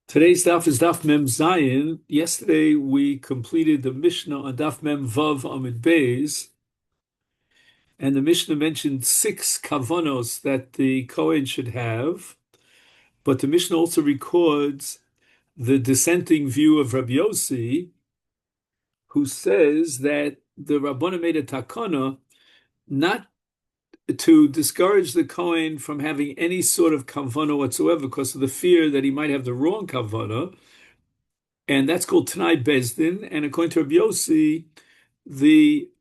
Today's daf is daf Mem Zayin. Yesterday we completed the Mishnah on daf Mem Vav Amid Beis, and the Mishnah mentioned six kavanos that the Kohen should have, but the Mishnah also records the dissenting view of Rabbi Yossi, who says that the Rabbana made a takana not to discourage the Kohen from having any sort of kavana whatsoever because of the fear that he might have the wrong kavana. And that's called Tanai Bezdin. And according to Rabbi Yossi, the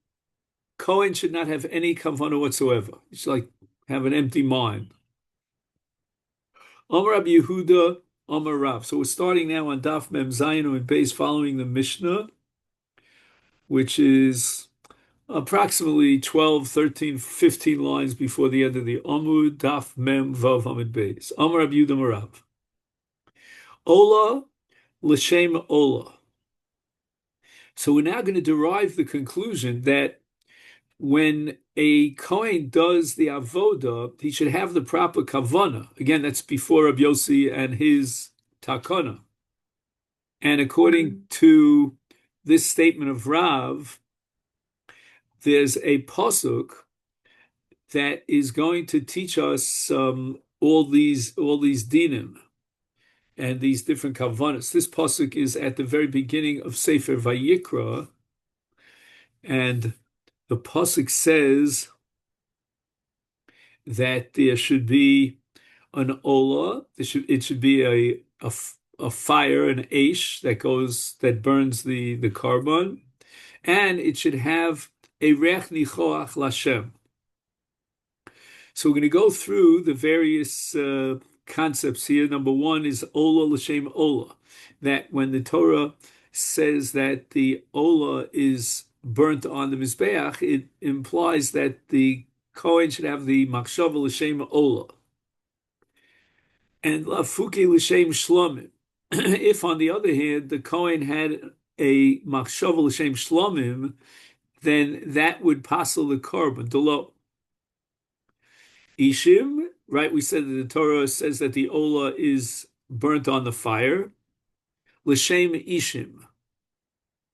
Kohen should not have any kavanah whatsoever. He should like have an empty mind. Amar Rabbi Yehuda, Amar Rav. So we're starting now on Daf Mem Zayin and Beis, following the Mishnah, which is approximately 12, 13, 15 lines before the end of the Amud, Daf Mem Vav Amid Beis. Amar Rabbi Yehuda, Amar Rav. Ola l'shem Ola. So we're now going to derive the conclusion that when a Kohen does the avoda, he should have the proper kavana. Again, that's before Rabbi Yossi and his takana. And according to this statement of Rav, there's a pasuk that is going to teach us all these dinim and these different kavanas. This pasuk is at the very beginning of Sefer Vayikra, and the pasuk says that there should be an ola. It should be a fire, an aish that burns the carbon, and it should have a reach nichoach lashem. So we're going to go through the various concepts here. Number one is ola l'shem ola, that when the Torah says that the ola is burnt on the mizbeach, it implies that the Kohen should have the machshava l'shem ola. And lafuke l'shem shlomim. If, on the other hand, the Kohen had a machshava l'shem shlomim, then that would passel the carbon, delo. Ishim, right? We said that the Torah says that the ola is burnt on the fire. L'shem ishim,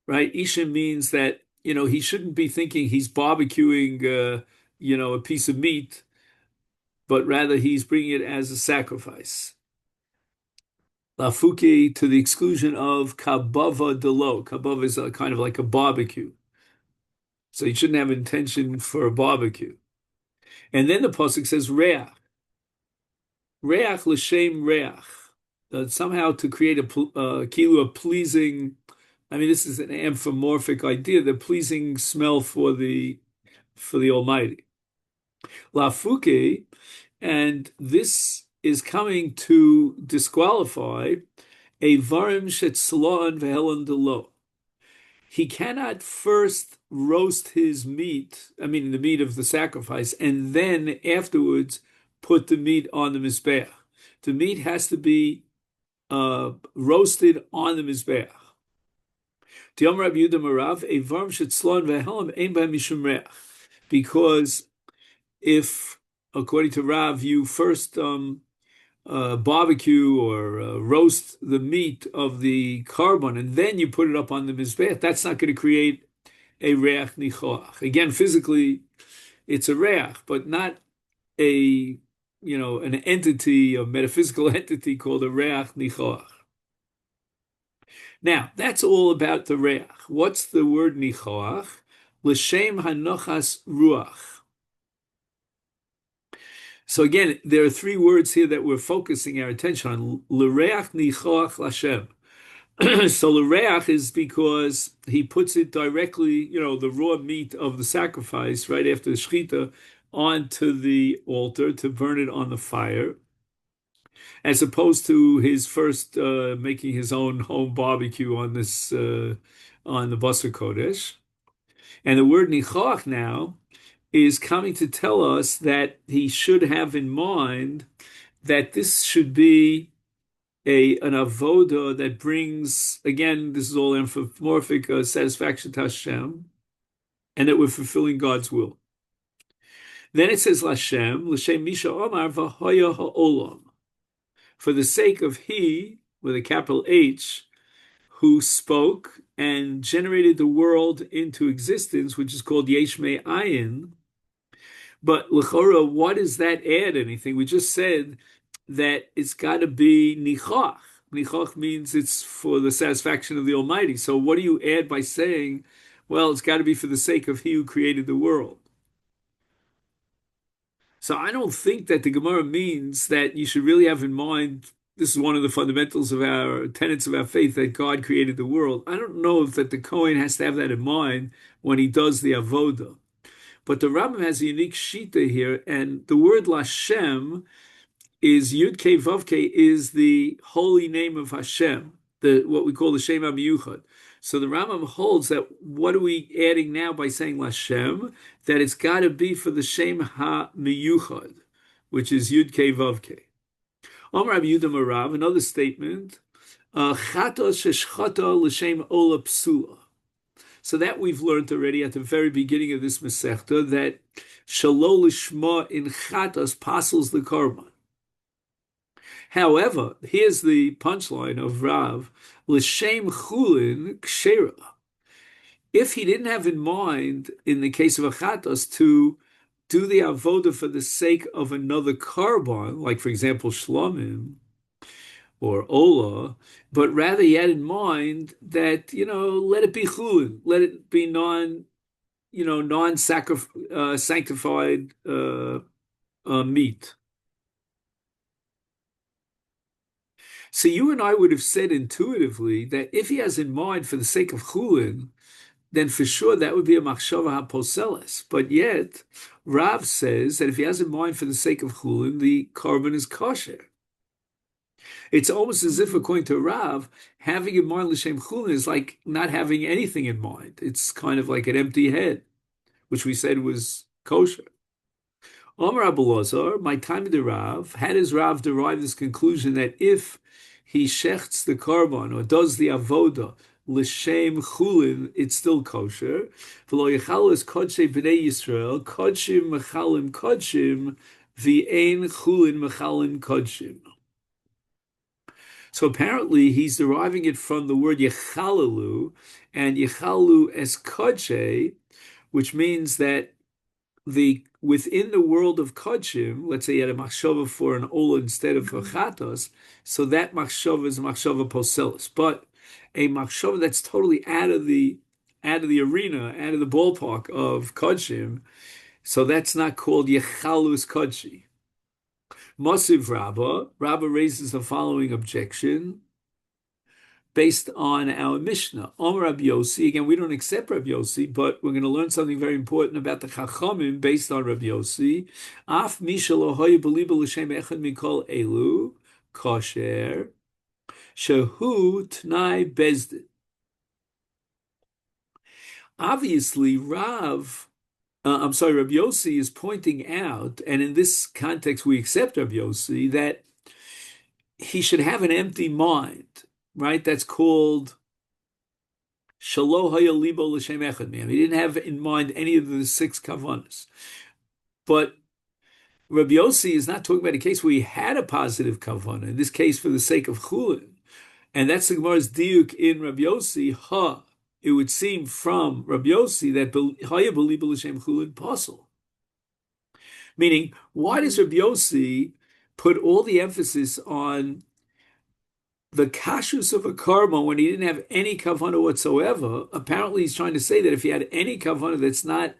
right? Ishim means that, he shouldn't be thinking he's barbecuing, a piece of meat, but rather he's bringing it as a sacrifice. Lafuki, to the exclusion of kabava delo. Kabava is kind of like a barbecue. So you shouldn't have intention for a barbecue. And then the pasuk says reach. Reach l'shem reach. Somehow to create a kilu, a pleasing, this is an anthropomorphic idea, the pleasing smell for the Almighty. Lafuke, and this is coming to disqualify a varim shetzloan v'helen delo. He cannot first roast his meat, the meat of the sacrifice, and then afterwards put the meat on the mizbeach. The meat has to be roasted on the mizbeach. Because if, according to Rav, you first barbecue or roast the meat of the carbon and then you put it up on the mizbeach, that's not going to create a reach nichoach. Again, physically, it's a reach, but not an entity, a metaphysical entity called a reach nichoach. Now, that's all about the reach. What's the word nichoach? L'shem hanochas ruach. So again, there are three words here that we're focusing our attention on. L'reach nichoach lashem. So l'reach is because he puts it directly, the raw meat of the sacrifice right after the shechita onto the altar to burn it on the fire, as opposed to his first making his own home barbecue on this on the Basar Kodesh. And the word nichoach now is coming to tell us that he should have in mind that this should be an avoda that brings, again, this is all anthropomorphic, satisfaction to Hashem, and that we're fulfilling God's will. Then it says L'shem Misha Omar V'hoya Ha'olam, for the sake of he with a capital H, who spoke and generated the world into existence, which is called Yesh Me Ayin. But L'chora, what does that add anything? We just said that it's got to be Nichach. Nichach means it's for the satisfaction of the Almighty. So what do you add by saying, well, it's got to be for the sake of He who created the world? So I don't think that the Gemara means that you should really have in mind, this is one of the fundamentals of our tenets of our faith, that God created the world. I don't know if that the Kohen has to have that in mind when he does the avoda. But the Rambam has a unique shita here, and the word Lashem is Yud Kei Vav Kei is the holy name of Hashem, what we call the Shem HaMiyuchad. So the Rambam holds that what are we adding now by saying Lashem? That it's got to be for the Shem HaMiyuchad, which is Yud Kei Vav Kei. Amar Rabbi Yehuda Marav, another statement, Chata Sheshchata L'Shem Ola Psula. So that we've learned already at the very beginning of this Masechta, that Shalol Lishma in Chatas passes the Korban. However, here's the punchline of Rav, L'Shem Chulin Kshera. If he didn't have in mind, in the case of a Chatas, to do the avoda for the sake of another Korban, like for example Shlomim, or Ola, but rather he had in mind that, let it be chulin, let it be non-sanctified meat. So you and I would have said intuitively that if he has in mind for the sake of chulin, then for sure that would be a machshava haposeles. But yet, Rav says that if he has in mind for the sake of chulin, the korban is kosher. It's almost as if, according to Rav, having in mind l'shem chulin is like not having anything in mind. It's kind of like an empty head, which we said was kosher. Omar Abu Lazar, my time to Rav, how does Rav derive this conclusion that if he shechts the korban or does the avoda l'shem chulin, it's still kosher? V'lo yechalu es kodshe b'nei Yisrael, kodshim mechalim kodshim, v'ein chulin mechalim kodshim. So apparently he's deriving it from the word yechalalu, and yechalalu es kodshe, which means that within the world of kodshim, let's say you had a machshava for an ola instead of a chatos, so that machshava is a machshava poselis. But a machshava that's totally out of the arena, out of the ballpark of kodshim, so that's not called yechalus kodshi. Mosiv Rabba raises the following objection based on our Mishnah. Omer Rabbi Yossi, again, we don't accept Rabbi Yossi, but we're going to learn something very important about the Chachamim based on Rabbi Yossi. Af misha lo hoya b'liba l'shem echad mikol elu, kosher, shehu t'nai bezdin. Obviously, Rabbi Yossi is pointing out, and in this context we accept Rabbi Yossi, that he should have an empty mind, right? That's called Shalo Haya Libo L'Shem Echad Miyam. He didn't have in mind any of the 6 kavanas. But Rabbi Yossi is not talking about a case where he had a positive kavana, in this case for the sake of chulin. And that's the Gemara's diuk in Rabbi Yossi, it would seem from Rabbi Yossi that Haya B'Liba L'Shem Chulin Pasal. Meaning, why does Rabbi Yossi put all the emphasis on the kashus of a karma when he didn't have any kavana whatsoever? Apparently, he's trying to say that if he had any kavana that's not,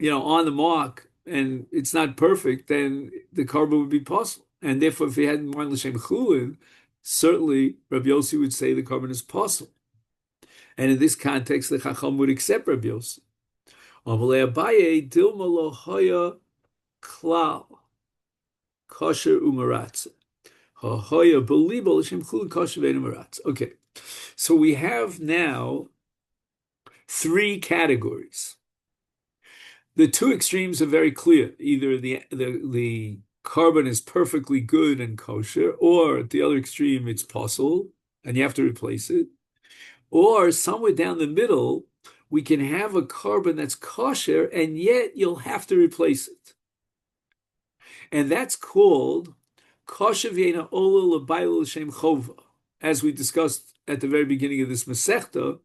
on the mark and it's not perfect, then the karma would be possible. And therefore, if he had in mind L'Shem Chulin, certainly Rabbi Yossi would say the karma is possible. And in this context, the Chacham would accept Rabbi Yossi. Amalei Abaye dilma lo hoya klal kosher umaratze. Ha-hoya belibo l'shem chulin kosher ve'en umaratze. Okay, so we have now 3 categories. The 2 extremes are very clear. Either the korban is perfectly good and kosher, or at the other extreme, it's possible, and you have to replace it. Or somewhere down the middle, we can have a korban that's kosher, and yet you'll have to replace it. And that's called kosher v'yeina ola l'bayil l'shem chova. As we discussed at the very beginning of this Masechta,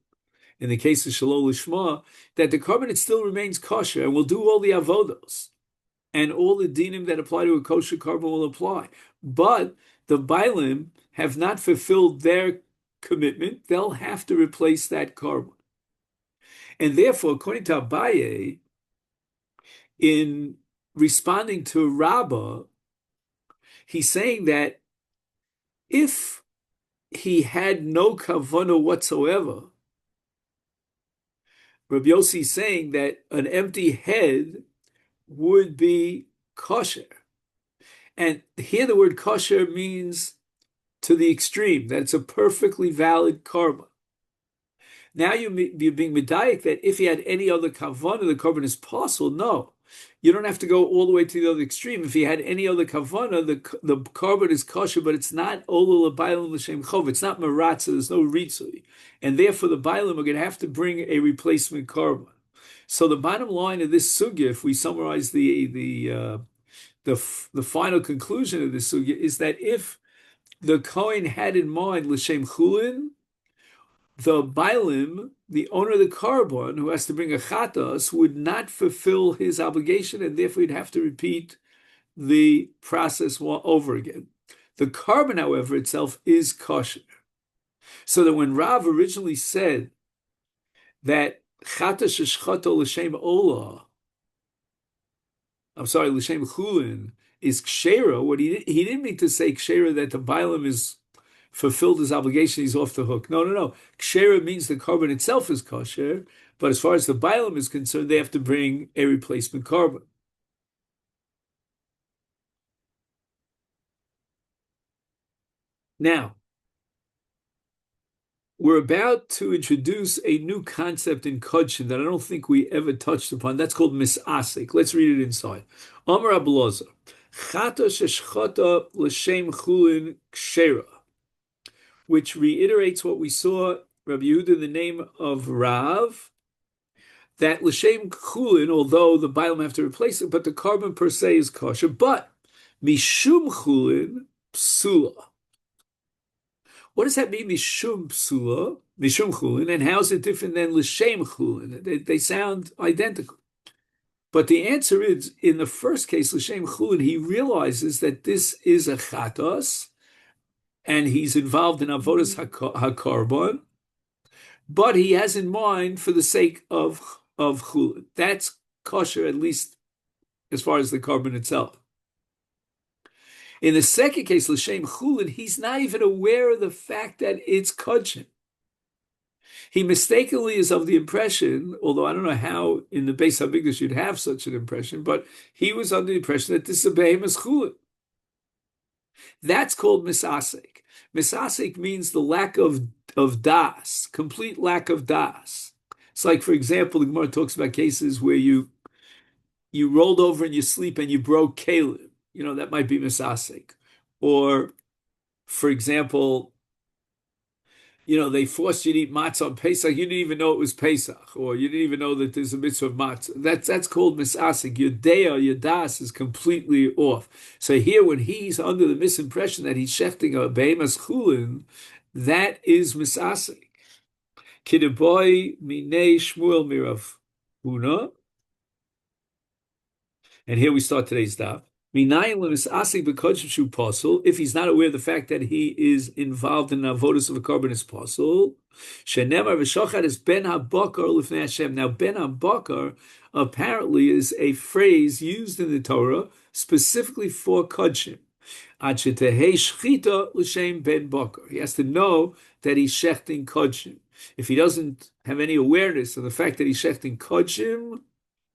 in the case of Shalol Lishma, that the carbon it still remains kosher and will do all the avodos, and all the dinim that apply to a kosher carbon will apply. But the Bailim have not fulfilled their commitment. They'll have to replace that carbon. And therefore, according to Abaye, in responding to Rabbah, he's saying that if he had no kavanah whatsoever, Rabbi Yossi is saying that an empty head would be kosher. And here the word kosher means to the extreme, that it's a perfectly valid carbon. Now you're being medayik that if he had any other kavanah, the carbon is possible. No, you don't have to go all the way to the other extreme. If he had any other kavanah, the carbon is kosher, but it's not ola l'baylim l'shem chov. It's not maratza. There's no ritzui, and therefore the baylim are going to have to bring a replacement carbon. So the bottom line of this sugya, if we summarize the final conclusion of this sugya, is that if the Kohen had in mind l'shem chulin, the Bailim, the owner of the carbon, who has to bring a chatas, would not fulfill his obligation, and therefore he'd have to repeat the process over again. The carbon, however, itself is kosher. So that when Rav originally said that chatas sheshchato l'shem olah, l'shem chulin, is kshera, what he didn't mean to say kshera that the Bailim is fulfilled his obligation, he's off the hook. No. Kshera means the carbon itself is kosher, but as far as the Bailim is concerned, they have to bring a replacement carbon. Now, we're about to introduce a new concept in Kodshin that I don't think we ever touched upon. That's called misasik. Let's read it inside. Amar Abelazar, chata sheshchata l'shem chulin kshera, which reiterates what we saw, Rabbi Yehuda, in the name of Rav, that l'shem chulin, although the Bailim have to replace it, but the carbon per se is kosher, but mishum chulin psula. What does that mean, mishum psula, mishum chulin, and how is it different than l'shem chulin? They sound identical. But the answer is, in the first case, l'shem chulin, he realizes that this is a chatos, and he's involved in avodas hakarbon, but he has in mind for the sake of chulin. That's kosher, at least as far as the carbon itself. In the second case, l'shem chulin, he's not even aware of the fact that it's kodshin. He mistakenly is of the impression, although I don't know how in the Beis HaMikdash you'd have such an impression, but he was under the impression that this is a behemoth chulin. That's called misasik. Misasik means the lack of das, complete lack of das. It's like, for example, the Gemara talks about cases where you rolled over in your sleep and you broke kalim. That might be misasik. Or, for example, they forced you to eat matzah on Pesach. You didn't even know it was Pesach, or you didn't even know that there's a mitzvah of matzah. That's called misasik. Your dea, your das is completely off. So here, when he's under the misimpression that he's shechting a behemoth chulin, that is misasik. Kideboy minei Shmuel mirav huna. And here we start today's daf. If he's not aware of the fact that he is involved in avodas of a carbon is possible. Is ben habakar lifnei Hashem. Now, ben habakar apparently is a phrase used in the Torah specifically for kodshim. He has to know that he's shechting kodshim. If he doesn't have any awareness of the fact that he's shechting kodshim,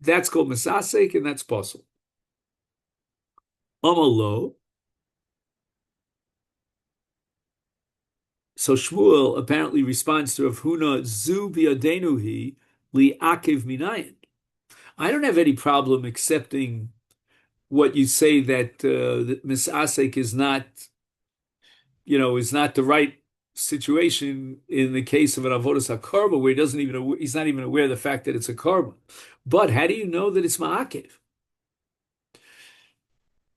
that's called misasek, and that's possible. Amalo. So Shmuel apparently responds to Rav Huna, Zu biyadenuhi li akiv minayin. I don't have any problem accepting what you say that misasek is not the right situation in the case of an avodas hakarbon, where he's not even aware of the fact that it's a carbon. But how do you know that it's ma'akev?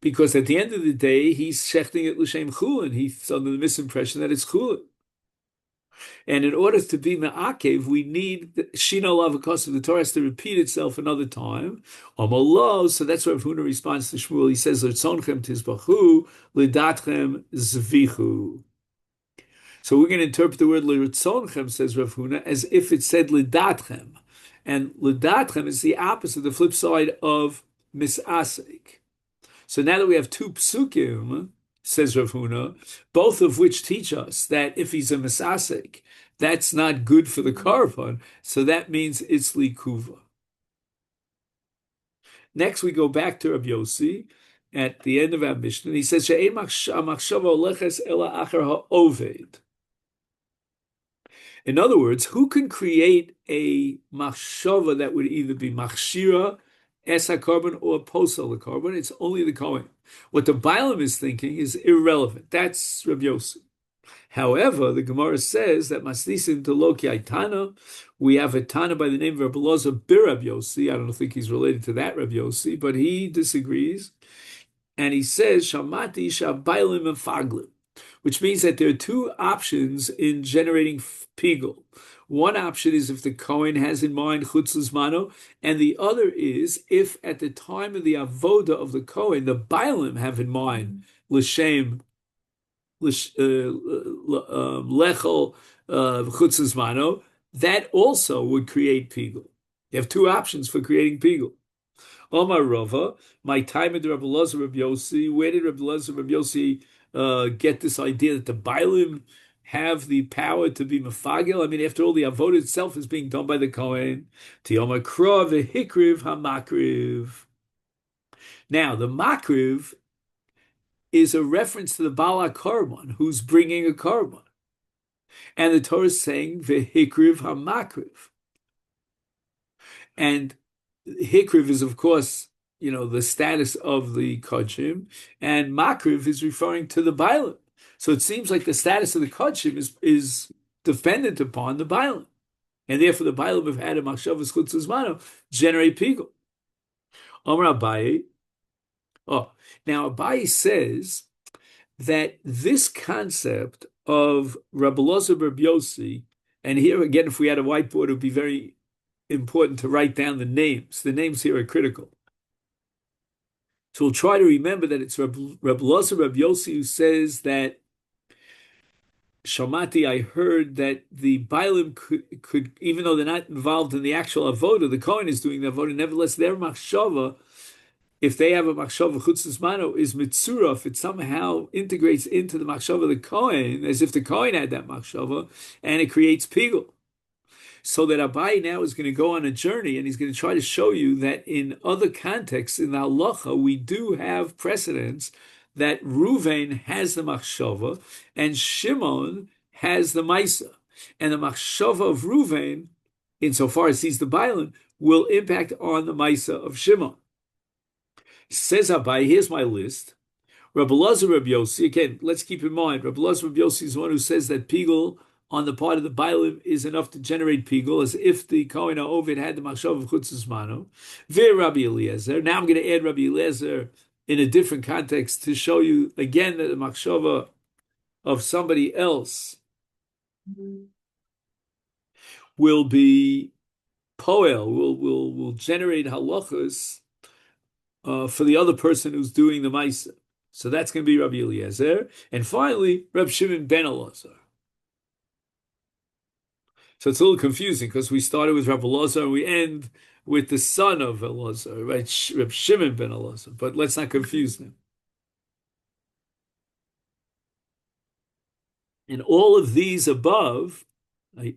because at the end of the day, he's shechting it l'shem chulin. He's under the misimpression that it's chulin. And in order to be me'akev, we need shino lavakos of the Torah has to repeat itself another time. Omolo, so that's where Rav Huna responds to Shmuel. He says, "L'tzonchem tizbachu, l'datchem zvichu." So we're going to interpret the word l'tzonchem, says Rav Huna, as if it said l'datchem, and l'datchem is the opposite, the flip side of misasek. So now that we have two psukim, says Rav Huna, both of which teach us that if he's a misasek, that's not good for the korban. So that means it's likuva. Next, we go back to Rabbi Yossi at the end of our Mishnah. He says, "She'ein machshava oleches ela acher ha'oved." In other words, who can create a machshava that would either be machshira, esa korban, or posel the korban? It's only the Kohen. What the Bailam is thinking is irrelevant. That's Rabbi Yossi. However, the Gemara says that masnisin to loki aitana, we have a Tana by the name of Rabbi Loza bir Rabbi Yossi. I don't think he's related to that Rabbi Yossi, but he disagrees. And he says, Shamati Shabailim and Faglim, which means that there are two options in generating pigul. One option is if the Kohen has in mind chutzlas mano, and the other is if at the time of the avoda of the Kohen, the Bailim have in mind l'shem lechol chutzlas mano, that also would create pigul. You have two options for creating pigul. Omar Rava, my time at Rabbi Loza Rabbi Yossi, where did Rabbi Loza Rabbi Yossi get this idea that the Bailim have the power to be mefagel? I mean, after all, the avodah itself is being done by the Kohen. Tiyoma kro v'hikriv hamakriv. Now, the makriv is a reference to the Baal HaKorban, who's bringing a korban. And the Torah is saying v'hikriv hamakriv. And hikriv is, of course, the status of the kodshim, and makriv is referring to the bailim. So it seems like the status of the kodshim is dependent upon the bailim, and therefore the bailim have had a machshavas chutzas mano generate pigul. Amar Abaye. Oh, now Abaye says that this concept of Rabbi Loza Rabbi Yossi, and here again, if we had a whiteboard, it would be very important to write down the names. The names here are critical. So we'll try to remember that it's Rabbi Loza Rabbi Yossi who says that Shamati, I heard that the Bailim could, even though they're not involved in the actual avoda, the Kohen is doing the avoda, nevertheless their machshava, if they have a machshava chutzas mano, is mitzura, if it somehow integrates into the machshava of the Kohen, as if the Kohen had that machshava, and it creates pigul. So that Abaye now is going to go on a journey, and he's going to try to show you that in other contexts in the halacha, we do have precedents that Ruvain has the machshava and Shimon has the maisa. And the machshava of Ruvain, insofar as he's the Bailim, will impact on the maisa of Shimon. Says Abaye, here's my list. Rabbi Loza Rabbi Yossi, again, let's keep in mind, Rabbi Loza Rabbi Yossi is the one who says that pigul on the part of the Bailim is enough to generate pigul, as if the Kohen HaOved had the machshava of chutzas mano. Ve Rabbi Eliezer. Now I'm going to add Rabbi Eliezer in a different context to show you again that the machshava of somebody else will be poel, will generate halachas for the other person who's doing the maisa. So that's going to be Rabbi Eliezer. And finally, Reb Shimon ben Elazar. So it's a little confusing because we started with Rabbi Elazar and we end with the son of Elazar, right? Reb Shimon ben Elazar. But let's not confuse them. And all of these above, right,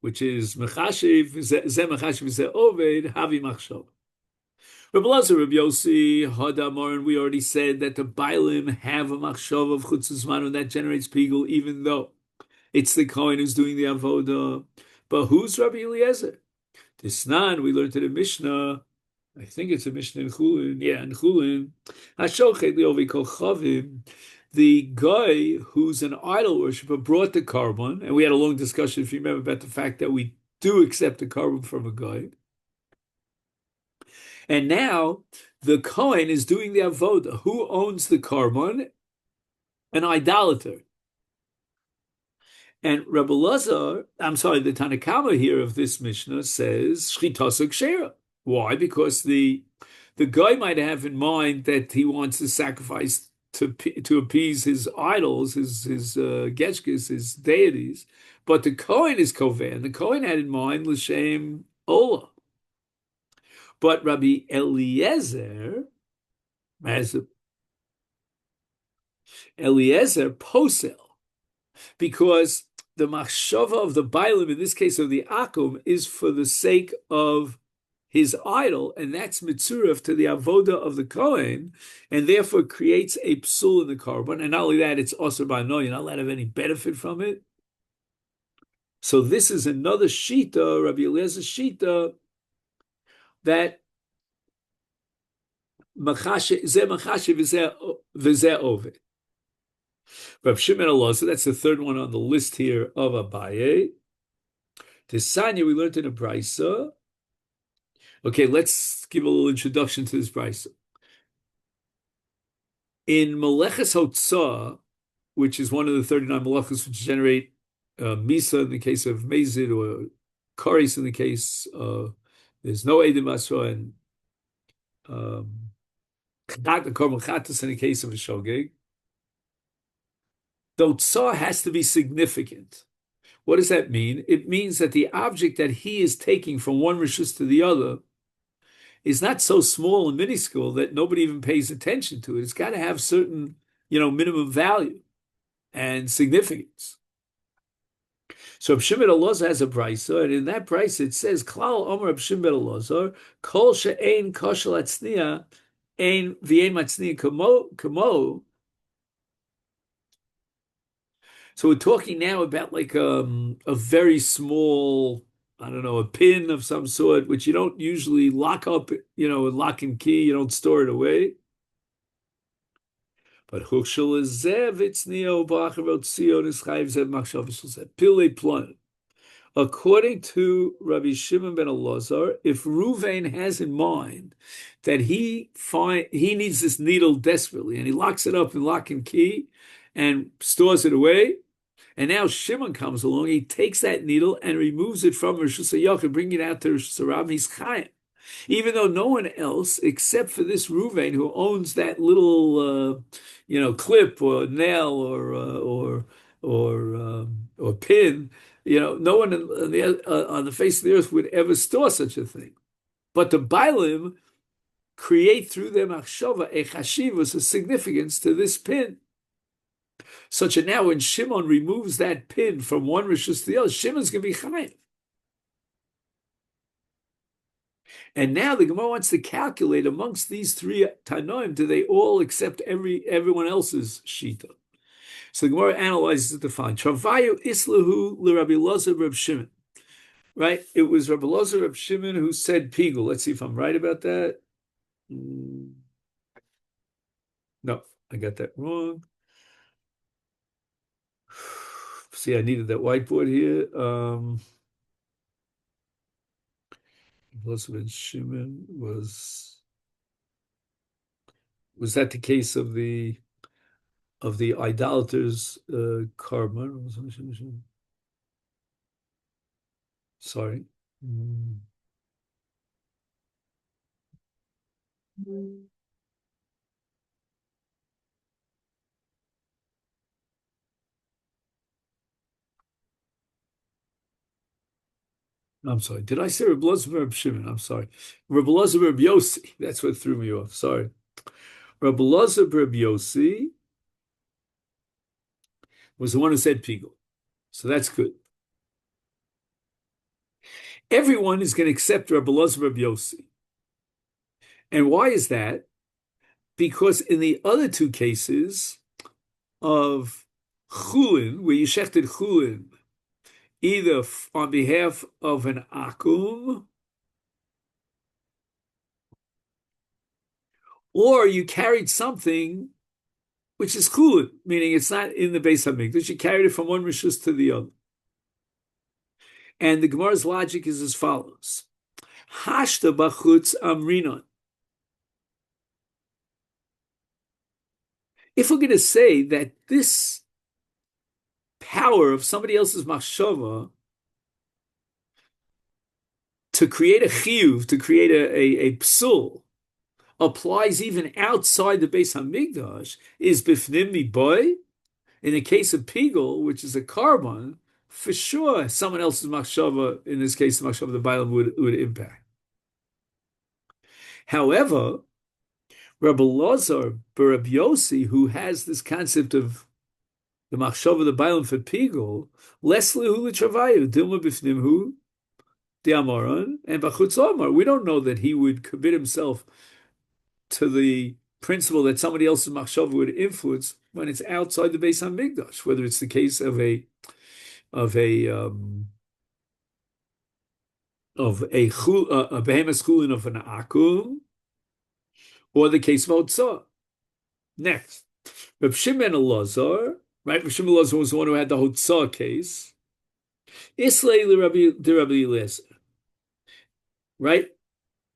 which is Mechashiv, Zeh Mechashiv, Zeh Oved, Havi Machshov. Rabbi Elazar, Rabbi Yossi, Hadamar, and we already said that the Bailim have a Machshov of Chutzas Manu that generates pigul, even though it's the Kohen who's doing the avoda. But who's Rabbi Eliezer? Tisnan, we learned in the Mishnah, I think it's a Mishnah in Chulin, in Chulin, Hashochet Leovi Kol Chavim, the guy who's an idol worshiper brought the korban, and we had a long discussion, if you remember, about the fact that we do accept the korban from a guy. And now The Kohen is doing the avoda. Who owns the korban? An idolater. And Rebbe Lazar, I'm sorry, the Tanakama here of this Mishnah says shchitasa kshera. Why? Because the guy might have in mind that he wants to sacrifice to appease his idols, his getchkes, his deities, but the Kohen is koven. The Kohen had in mind l'shem ola. But Rabbi Eliezer, as Eliezer posel, because the machshava of the bailim, in this case of the akum, is for the sake of his idol, and that's mitzuref to the avoda of the Kohen, and therefore creates a psul in the korban. And not only that, it's also by no, you're not allowed to have any benefit from it. So this is another shita, Rabbi Eliezer shita, that machashe v'zeh ovid. Rav Shimon Elazar, that's the third one on the list here of Abaye. Tisanya, we learned in a brisa. Okay, let's give a little introduction to this brisa. In Meleches Hotzah, which is one of the 39 melechos which generate misa in the case of mezid, or karis in the case there's no edim asra, and the korban chatas in the case of a shogeg. The Hotzah has to be significant. What does that mean? It means that the object that he is taking from one rishus to the other is not so small and minuscule that nobody even pays attention to it. It's got to have certain, minimum value and significance. So Reb Shimon Elazar has a brisa, and in that brisa it says, "Klal Omer Reb Shimon Elazar, Kol she'ein koshel atzniya, ein v'ein matzniya kamo." So we're talking now about like a very small, I don't know, a pin of some sort, which you don't usually lock up, with lock and key. You don't store it away. But Hukshel is Zev, it's Neo Bacharot Sion is Chayiv Zev Machshavishel Pile Plon. According to Rabbi Shimon ben Elazar, if Ruvain has in mind that he needs this needle desperately, and he locks it up in lock and key and stores it away, and now Shimon comes along, he takes that needle and removes it from Rosh Hashanah, bringing it out to Rosh Hashanah, he's Chayiv. Even though no one else, except for this Ruvain, who owns that little, clip or nail or pin, no one on the face of the earth would ever store such a thing. But the Bailim create through their machshava a chashivus, a significance to this pin. Such that now when Shimon removes that pin from one rishus to the other, Shimon's going to be chayiv. And now the Gemara wants to calculate amongst these three Tanoim, do they all accept everyone else's shita? So the Gemara analyzes it to find Travayu Islahu Rabbi Elazar Reb Shimon. Right? It was Rabbi Elazar Reb Shimon who said Pigul. Let's see if I'm right about that. No, I got that wrong. See, I needed that whiteboard here. Elazar Reb Shimon was that the case of the idolater's korban? Sorry. I'm sorry. Did I say Reb Elazar Reb Shimon? I'm sorry. Reb Elazar Reb Yossi. That's what threw me off. Sorry. Reb Elazar Reb Yossi was the one who said Pigul. So that's good. Everyone is going to accept Reb Elazar Reb Yossi. And why is that? Because in the other two cases of Chulin, where you shechted Chulin, either on behalf of an akum, or you carried something which is chulin, meaning it's not in the Beis Hamikdash. You carried it from one rishus to the other. And the Gemara's logic is as follows: Hashta b'chutz amrinon. if we're going to say that this power of somebody else's machshava to create a chiyuv, to create a psul, applies even outside the Beis Hamikdash, is bifnim miboy. In the case of pigul, which is a carbon, for sure, someone else's machshava, in this case, the machshava of the Bailam, would impact. However, Rabbi Lazar Rabbi Yossi, who has this concept of the machshava of the Bailam for pigul, lesli hu l'travayu, dilma bifnim hu the Amaran, and bachutz Amar. We don't know that he would commit himself to the principle that somebody else's machshava would influence when it's outside the Beis Hamikdash, whether it's the case of a behemoth chulin of an akum, or the case of Otzah. Next, Reb Shimon Elazar, right? Reb Shimon Elazar was the one who had the Otzah case. Islay the Rabbi Eliezer, right?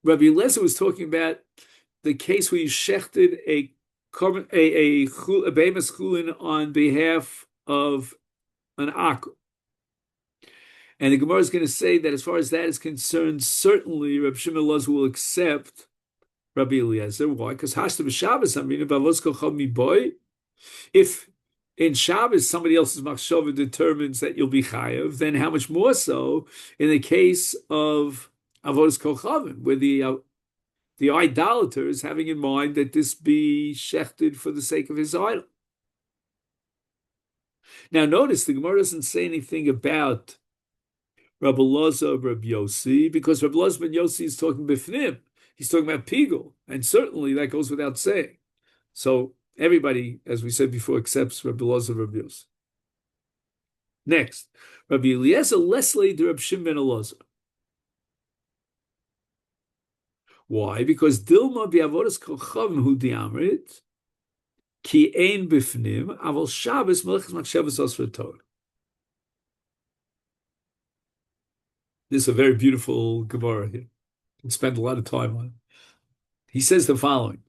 Rabbi Eliezer was talking about the case where you shechted a behemoth chulin on behalf of an akum. And the Gemara is going to say that as far as that is concerned, certainly Rabbi Shimon Elazar will accept Rabbi Eliezer. Why? Because Hashta b'Shabbos, I mean, if in Shabbos somebody else's machshava determines that you'll be chayav, then how much more so in the case of avodas kochavim, where the idolater is having in mind that this be shechted for the sake of his idol. Now notice the Gemara doesn't say anything about Rabbi Lazar Rabbi Yossi, because Rabbi Lazar ben Yossi is talking bifnim. He's talking about pigul, and certainly that goes without saying. So everybody, as we said before, accepts Rabbi Lazar Rabbi Yossi. Next, Rabbi Eliezer Leslie de Rabbi Shimon ben Elazar. Why? Because Dilma bi'avodas kochavim hu diamrit ki ein bifnim aval Shabbos melechas machshavas asra Torah. This is a very beautiful Gemara here. You can spend a lot of time on it. He says the following.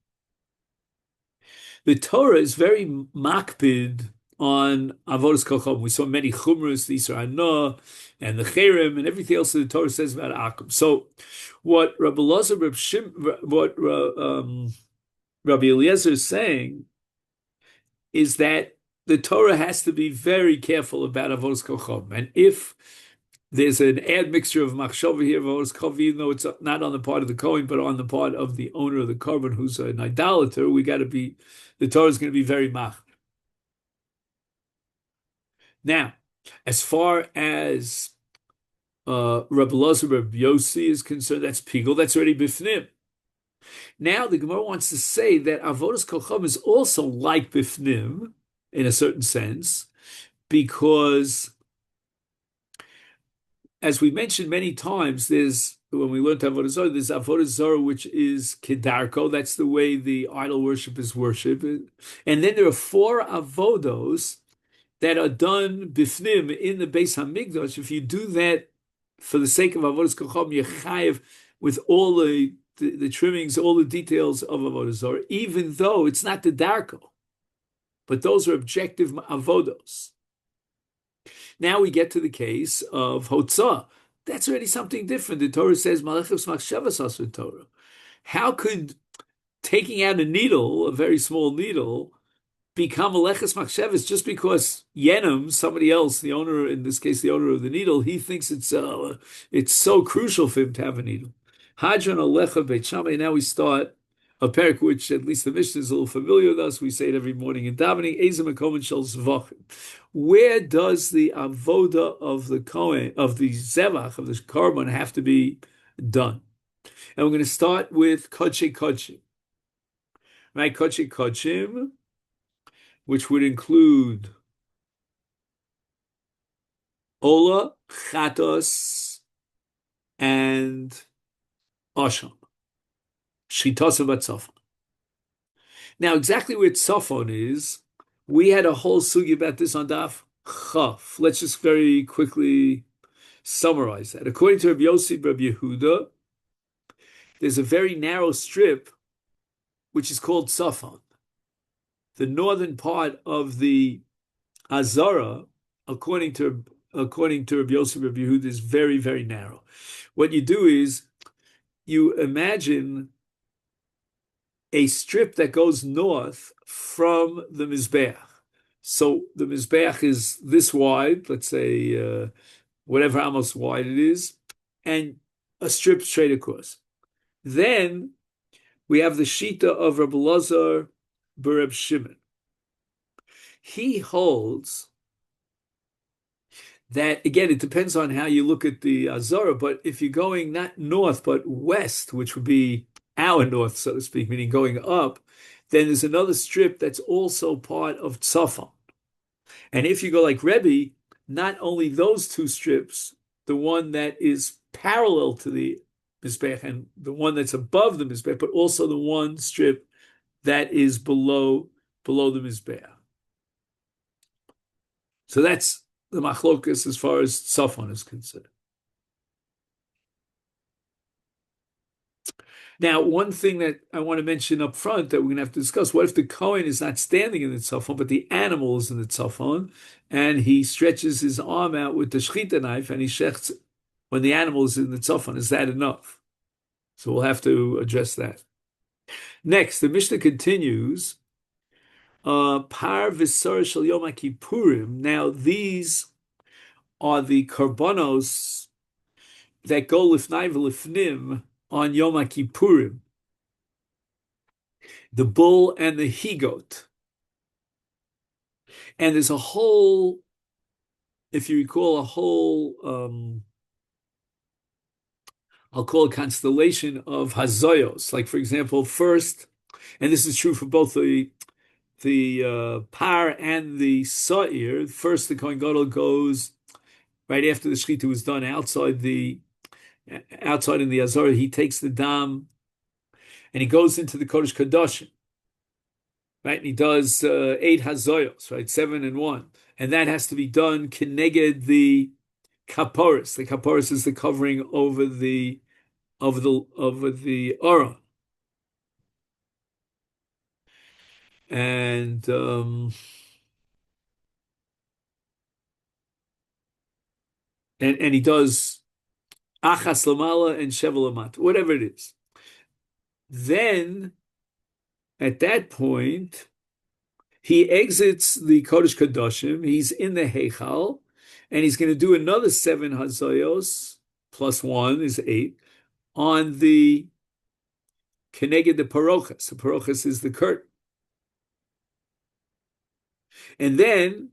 The Torah is very makpid on avodas kochavim. We saw many chumras, the Yisra Hana, and the cherem, and everything else that the Torah says about akum. So, what Rabbi Lazar, Rabbi Eliezer is saying is that the Torah has to be very careful about avodas kochavim, and if there's an admixture of machshava here, even though it's not on the part of the Kohen, but on the part of the owner of the korban, who's an idolater. The Torah is going to be very mach. Now, as far as Rabbi Lazar Rabbi Yossi is concerned, that's pigul, that's already bifnim. Now, the Gemara wants to say that avodas kochavim is also like bifnim, in a certain sense, because as we mentioned many times, when we learned Avodah Zarah, there's Avodah Zarah, which is Kedarko. That's the way the idol worship is worshipped. And then there are 4 Avodos that are done bifnim in the Beis Hamikdash. If you do that for the sake of Avodas Kochavim, you're chayev with all the trimmings, all the details of Avodah Zarah, even though it's not the Darko. But those are objective Avodos. Now we get to the case of Hotzah. That's already something different. The Torah says, Malachos Machshavas Asur Torah. How could taking out a needle, a very small needle, become Maleches Machshavas just because Yenim, somebody else, the owner, in this case, the owner of the needle, he thinks it's so crucial for him to have a needle. Hadron Alecha Beit Shammai. Now we start a parak which at least the Mishnah is a little familiar with us. We say it every morning in davening. Ezem Kohen Shel Zevachim. Where does the avoda of the Kohen, of the Zevach, of the Korban, have to be done? And we're going to start with Kodshe Kodshim. Right, Kodshe Kodshim, which would include Ola, Chatos, and Asham. Shchitos and Batzafon. Now, exactly where Tzafon is, we had a whole sugi about this on Daf Chaf. Let's just very quickly summarize that. According to Rabbi Yossi, Rabbi Yehuda, there's a very narrow strip which is called Tzafon. the northern part of the Azara, according to Rabbi Yosef Rabbi Yehuda, is very, very narrow. What you do is you imagine a strip that goes north from the Mizbeach. So the Mizbeach is this wide, let's say whatever amos wide it is, and a strip straight across. Then we have the Shita of Rabbi Lazar Bereb Shimon. He holds that, again, it depends on how you look at the Azara, but if you're going not north, but west, which would be our north, so to speak, meaning going up, then there's another strip that's also part of Tzafon. And if you go like Rebbe, not only those two strips, the one that is parallel to the Mizbech and the one that's above the Mizbech, but also the one strip that is below the Mizbech. So that's the machlokas as far as Tzafon is concerned. Now, one thing that I want to mention up front that we're going to have to discuss, what if the Kohen is not standing in the tzafon, but the animal is in the tzafon, and he stretches his arm out with the shechita knife and he shechts when the animal is in the tzafon? Is that enough? So we'll have to address that. Next, the Mishnah continues, Par v'sar shel Yom HaKippurim. Now, these are the karbonos that go lifnai v'lifnim on Yom HaKippurim, the bull and the he-goat. And there's a whole, if you recall, I'll call it constellation of hazoyos. Like, for example, first, and this is true for both the par and the sa'ir. First, the Kohen Gadol goes right after the shechita was done outside in the Azara. He takes the dam and he goes into the Kodesh Kodashim, right? And he does 8 hazoyos, right? 7 and 1, and that has to be done keneged the kaporis. The kaporis is the covering over the aron, and he does achas lamala and shevel lamat, whatever it is. Then at that point, he exits the Kodesh Kodashim. He's in the Heichal, and he's going to do another 7 hazoyos plus 1 is 8 on the keneged the parochas. The parochas is the curtain, and then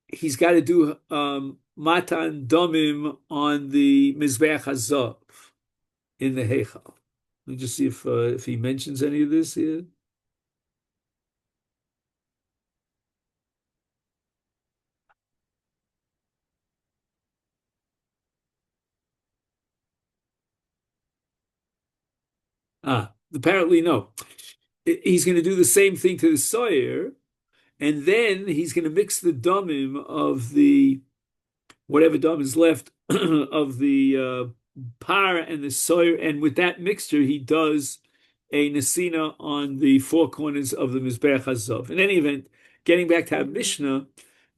he's got to do matan domim on the mizbeach hazav in the Heichal. Let me just see if he mentions any of this here. Apparently no. He's going to do the same thing to the soyer, and then he's going to mix the domim of the whatever dom is left of the par and the soyer, and with that mixture, he does a nesina on the 4 corners of the mizbeach hazav. In any event, getting back to our Mishnah,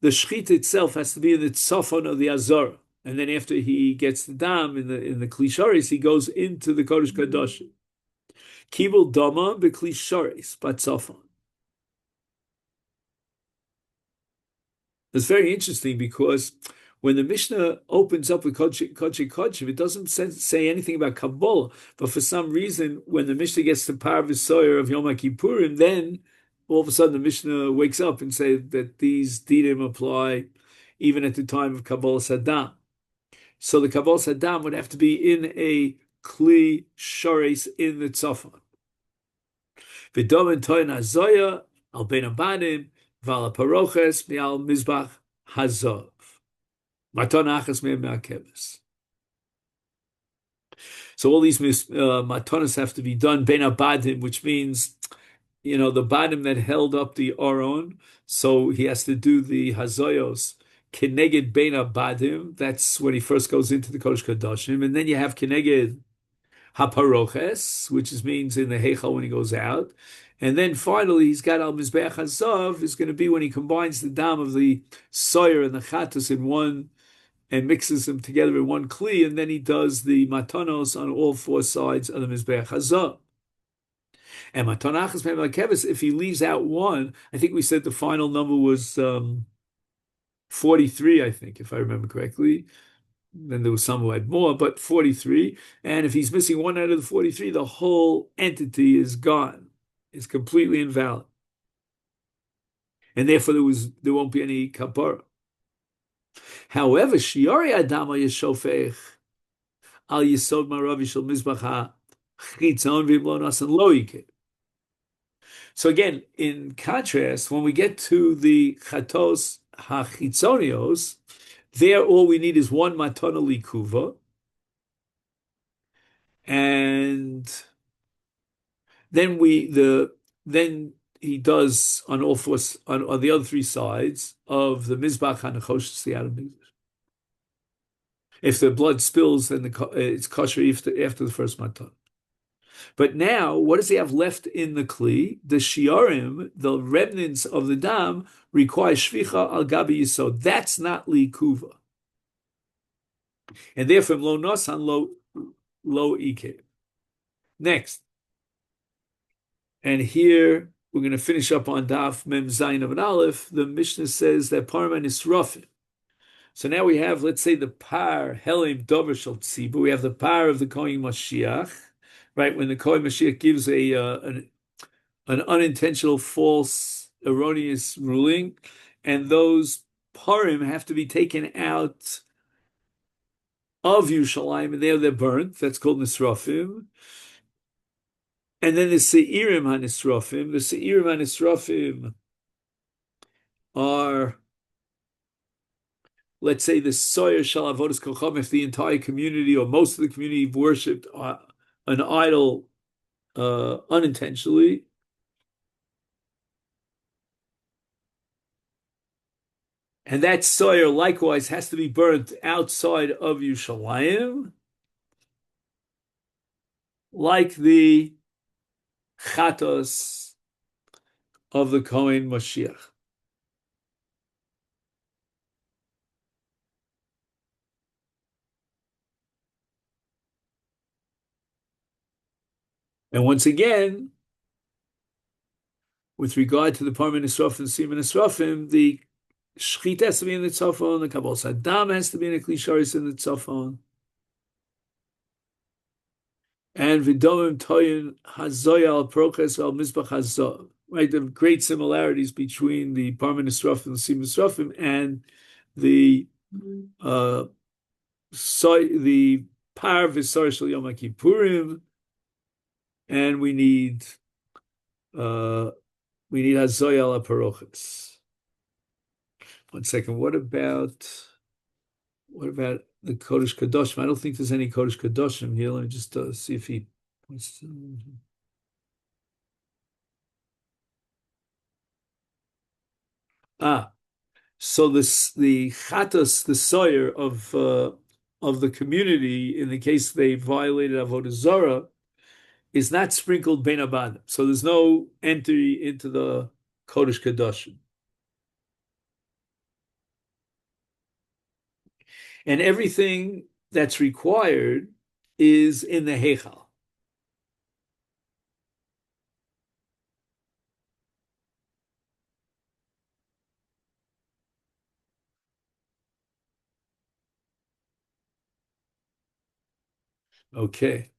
the shechita itself has to be in the tzafon of the azara, and then after he gets the dam in the klisharis, he goes into the kodesh kadoshim. Kibul dama b'klisharis batzafon. It's very interesting because when the Mishnah opens up with Kodshei, it doesn't say anything about Kabbalah. But for some reason, when the Mishnah gets to Par V'Soyer of Yom HaKippurim, then all of a sudden the Mishnah wakes up and says that these dinim apply even at the time of Kabbalah Saddam. So the Kabbalah Saddam would have to be in a Kli Shores in the Tzafon. V'dom and Toyin Hazoya, Al Ben Abanim, Vala Paroches, Mi'al Mizbach Hazav. So all these matonas have to be done ben abadim, which means, the badim that held up the aron. So he has to do the hazoyos keneged ben abadim. That's when he first goes into the kodesh kadashim, and then you have keneged haparoches, which means in the heichal when he goes out, And then finally, he's got al mizbeach hazav is going to be when he combines the dam of the soyer and the chatos in one and mixes them together in one kli, and then he does the matanos on all four sides of the mizbeach hazav. And matanachas me'makevis, if he leaves out one, I think we said the final number was 43, I think, if I remember correctly. Then there was some who had more, but 43. And if he's missing one out of the 43, the whole entity is gone. It's completely invalid. And therefore there won't be any kapara. However, shiori adama yeshofech al yisod maravi shel mizbach chitzon v'imlo nasan lo yikeh. So again, in contrast, when we get to the chatos hachitzonios, there all we need is one matana likuva, and then he does on all four on the other three sides of the mizbach hanachosh siyad. If the blood spills, then it's kosher after the first matan. But now, what does he have left in the kli? The shiarim, the remnants of the dam, require shvicha al gabi yisod. That's not likuva, and therefore lo nosan lo ike. Next, and here we're going to finish up on daf mem zayin of an aleph. The Mishnah says that parman is rafim. So now we have, let's say, the par helim dover shel tzibur. We have the par of the Kohen Mashiach, right? When the Kohen Mashiach gives an unintentional, false, erroneous ruling, and those parim have to be taken out of Yerushalayim, and there they're burnt. That's called nisrafim. And then the seirim hanisrafim. The seirim hanisrafim are, let's say, the soyer shal avodas kocham, if the entire community or most of the community worshipped an idol unintentionally. And that soyer likewise has to be burnt outside of Yerushalayim, like the chatos of the Kohen Mashiach. And once again, with regard to the Parmen Nisrafim and Siman Nisrafim, the Shechit has to be in the tzafon, the Kabbalah Saddam has to be in the Klisharis in the tzafon, and Vidomim Toyin Hazoya al Proches al Mizbach Hazoy. Right, the great similarities between the Parmen Nisrafim and Siman Nisrafim and the the Par V'Sar Shel Yom Kippurim, and we need Hazoya al Paroches. One second. What about the Kodesh Kadoshim? I don't think there's any Kodesh Kadoshim here. Let me just see if he points to. So the chatas, the soyer of the community, in the case they violated avodah zarah, is not sprinkled ben abad. So there's no entry into the Kodesh Kadoshim. And everything that's required is in the Heichal. Okay.